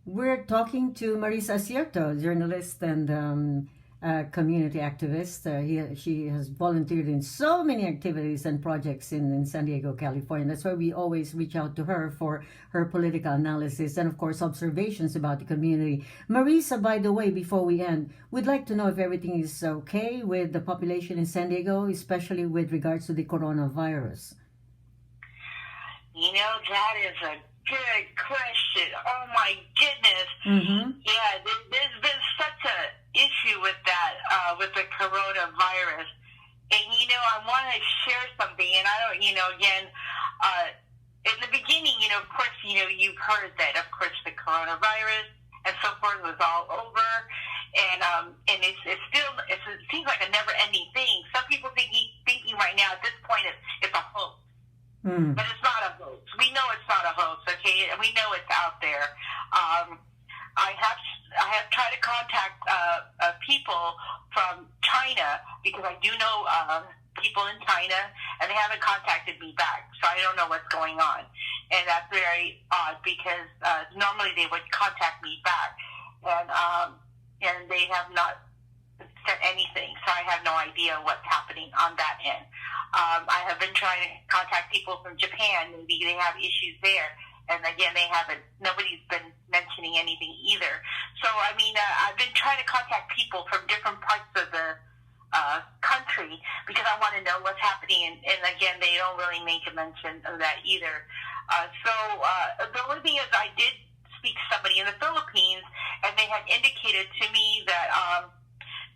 We're talking to Marissa Acierto, journalist and community activist. She has volunteered in so many activities and projects in San Diego, California. That's why we always reach out to her for her political analysis and, of course, observations about the community. Marissa, by the way, before we end, we'd like to know if everything is okay with the population in San Diego, especially with regards to the coronavirus. That is a good question. Oh my goodness. Yeah, there's been such a issue with that, with the coronavirus. And I want to share something. And I don't, again, in the beginning, of course, you've heard that, of course, the coronavirus and so forth was all over. And it's still, it seems like a never-ending thing. Some people thinking right now at this point it's a hoax. But it's not a hoax. We know it's not a hoax, okay? And we know it's out there. I have tried to contact people from China because I do know people in China, and they haven't contacted me back. So I don't know what's going on. And that's very odd because normally they would contact me back. And they have not said anything, so I have no idea what's happening on that end. I have been trying to contact people from Japan. Maybe they have issues there. And again, nobody's been mentioning anything either. So, I've been trying to contact people from different parts of the country because I want to know what's happening. And again, they don't really make a mention of that either. The only thing is I did speak to somebody in the Philippines, and they had indicated to me that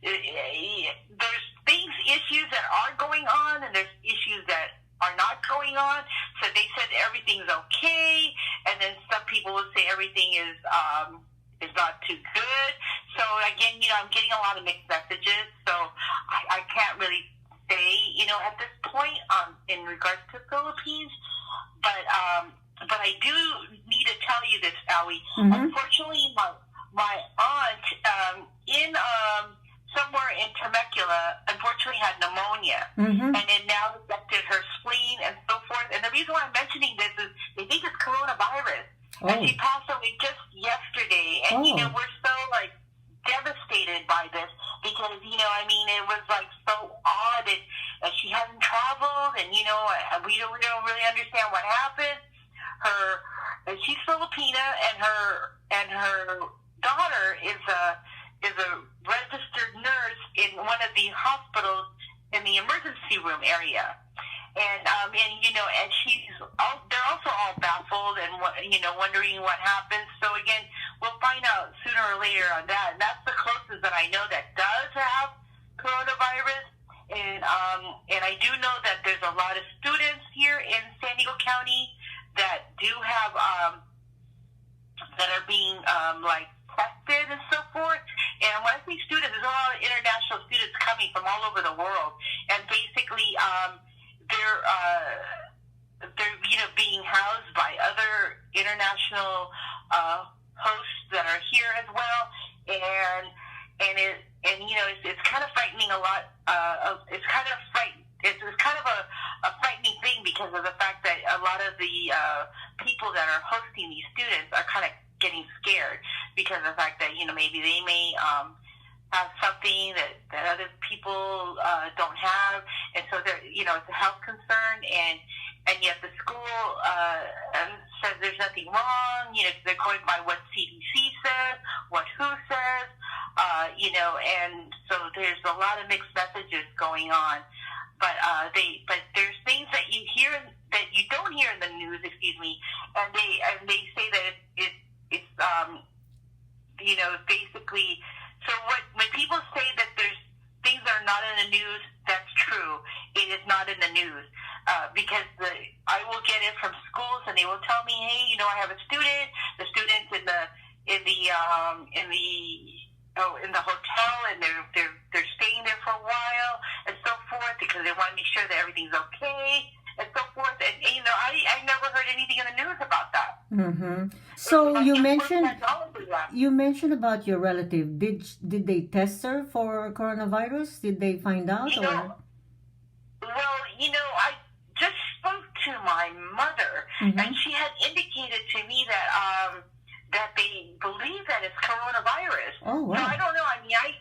there's issues that are going on, and there's issues that are not going on. So they said everything's okay, and then some people will say everything is not too good. So again, I'm getting a lot of mixed messages. So I can't really say, at this point, in regards to Philippines, but I do need to tell you this, Awee. Unfortunately, my aunt in somewhere in Temecula, unfortunately had pneumonia, and it now affected her spleen and so forth. And the reason why I'm mentioning this is they think it's coronavirus. And she passed away just yesterday. And, we're so, devastated by this because, it was, so odd. And she hasn't traveled, and, we don't really understand what happened. She's Filipina, and her daughter is a registered nurse in one of the hospitals in the emergency room area. And they're also all baffled and, wondering what happened. So again, we'll find out sooner or later on that. And that's the closest that I know that does have coronavirus. And I do know that there's a lot of students here in San Diego County that do have, that are being, tested and so forth. And when I say students, there's a lot of international students coming from all over the world. And basically, they're being housed by other international hosts that are here as well. And it's kind of frightening a lot. It's kind of a frightening thing because of the fact that a lot of the people that are hosting these students are kind of getting scared because of the fact that maybe they may have something that other people don't have, and so it's a health concern, and yet the school says there's nothing wrong. They're going by what CDC says, what WHO says, and so there's a lot of mixed messages going on. But there's things that you hear that you don't hear in the news, and they say that it's basically. So when people say that there's things that are not in the news, that's true. It is not in the news because I will get it from schools, and they will tell me, hey, I have a student. The student's in the hotel, and they're staying there for a while, and so forth, because they want to make sure that everything's okay, and so forth. And I never heard anything in the news about that. So you mentioned about your relative. Did they test her for coronavirus? Did they find out? I just spoke to my mother, and she had indicated to me that they believe Oh, So I wow. don't know. I mean, I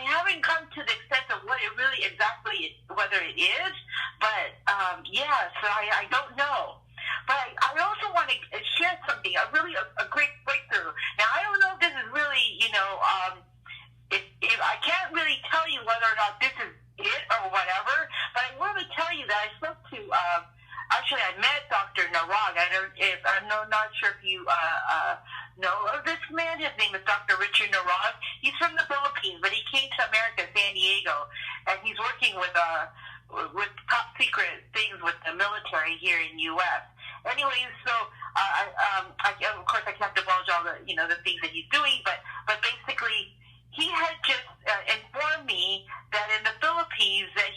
haven't come to the extent of what it really exactly whether it is, but yeah. So I don't know. But I also want to share something, a great breakthrough. Now I don't know if this is really, if I can't really tell you whether or not this is it or whatever, but I want to tell you that I spoke to. Actually, I met Dr. Narag. Not sure if you know of this man. His name is Dr. Richard Narag. He's from the Philippines, but he came to America, San Diego, and he's working with top secret things with the military here in U.S. Anyways, so of course I can't divulge all the the things that he's doing, but basically he had just informed me that in the Philippines that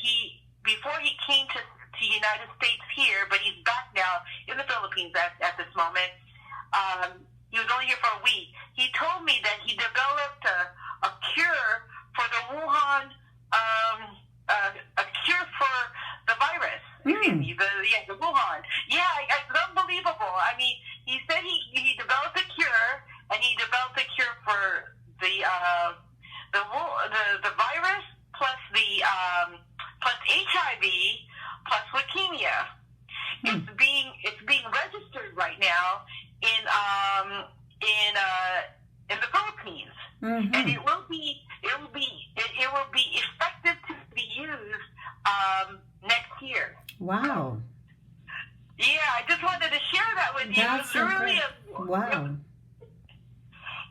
before he came to United States here, but he's back now in the Philippines at this moment. He was only here for a week. He told me that he developed a cure for the Wuhan, a cure for the virus. The Wuhan. Yeah, it's unbelievable. I mean, he said he developed a cure, and he developed a cure for the virus plus plus HIV plus leukemia. It's being registered right now in the Philippines, and it will be effective to be used next year. Wow. Yeah, I just wanted to share that with you. That's incredible. Wow.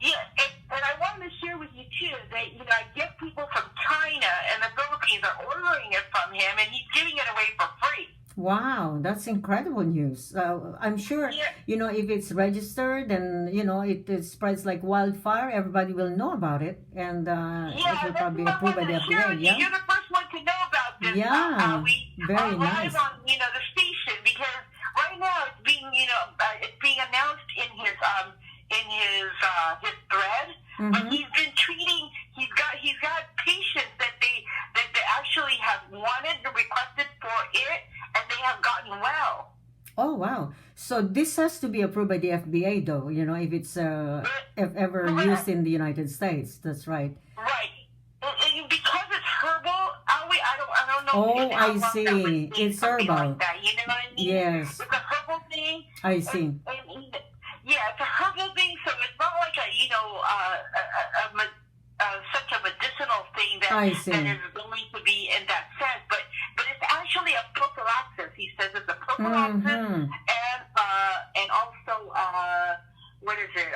Yeah, and I wanted to share with you too that I get people from China and the Philippines are ordering it from him, and he's giving it away for free. Wow, that's incredible news. I'm sure, if it's registered and, it spreads like wildfire, everybody will know about it. And it will probably be approved by the FDA. Yeah? You're the first one to know about this. Yeah, very nice. Live on, the station, because right now it's being announced in his thread. But he's been treating. He's got patients that they actually have wanted and requested for it, and they have gotten well. Oh, wow. So this has to be approved by the FDA, though, if it's if ever used in the United States. That's right. Right. And because it's herbal, I don't know. Oh, I see. It's herbal. Like that, you know what I mean? Yes. It's a herbal thing. I see. Yeah, it's a herbal thing, so it's not like such a medicinal thing that is going to be in that sense, but it's actually a prophylaxis. He says it's a prophylaxis and also what is it?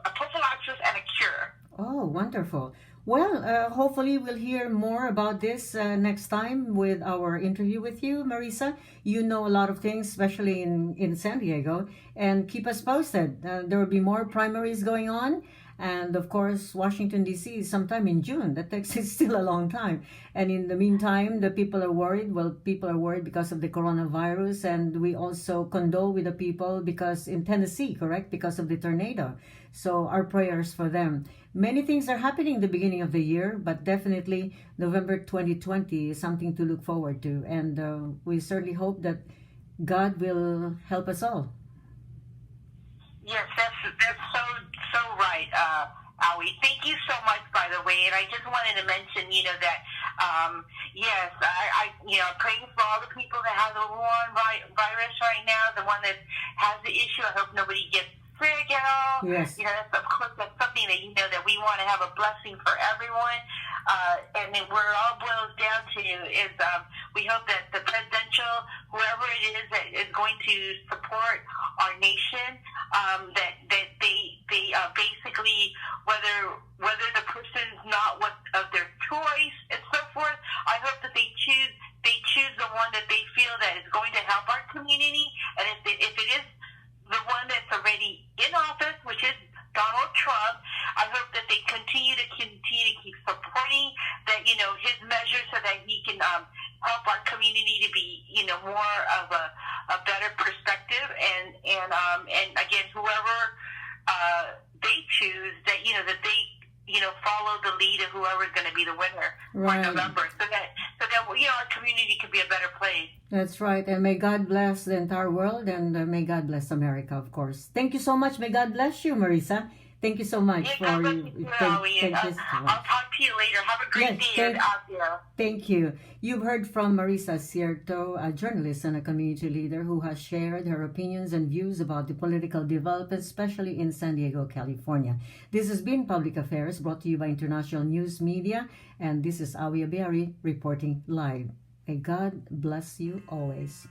A prophylaxis and a cure. Oh, wonderful. Well, hopefully we'll hear more about this next time with our interview with you, Marissa. You know a lot of things, especially in San Diego, and keep us posted. There will be more primaries going on. And of course, Washington, D.C. is sometime in June. That takes it's still a long time. And in the meantime, the people are worried. Well, people are worried because of the coronavirus. And we also condole with the people because in Tennessee, correct? Because of the tornado. So our prayers for them. Many things are happening the beginning of the year, but definitely November 2020 is something to look forward to. And we certainly hope that God will help us all. Yes, that's so right, Awee. Thank you so much, by the way. And I just wanted to mention, that yes, I praying for all the people that have the Wuhan virus right now, the one that has the issue. I hope nobody gets sick at all. Yes. Of course, that's something that that we want to have a blessing for everyone. And then where it all boils down to is we hope that the presidential, whoever it is that is going to support our nation, that they basically, whether the person's not what of their choice and so forth, I hope that they choose the one that they feel that is going to help our community. And if it is the one that's already in office, which is Donald Trump, I hope that they continue to keep supporting that, his measures so that he can help our community to be, more of a better perspective. And again, whoever they choose, that, that they, follow the lead of whoever is going to be the winner for November, so that our community can be a better place. That's right. And may God bless the entire world, and may God bless America, of course. Thank you so much. May God bless you, Marissa. Thank you so much Yeah, for God bless you too, Awee. thank you so much. I'll talk to you later. Have a great Yes, day out there. thank you. You've heard from Marissa Acierto, a journalist and a community leader who has shared her opinions and views about the political development, especially in San Diego, California. This has been Public Affairs, brought to you by International News Media, and this is Awee Abayari reporting live. May God bless you always.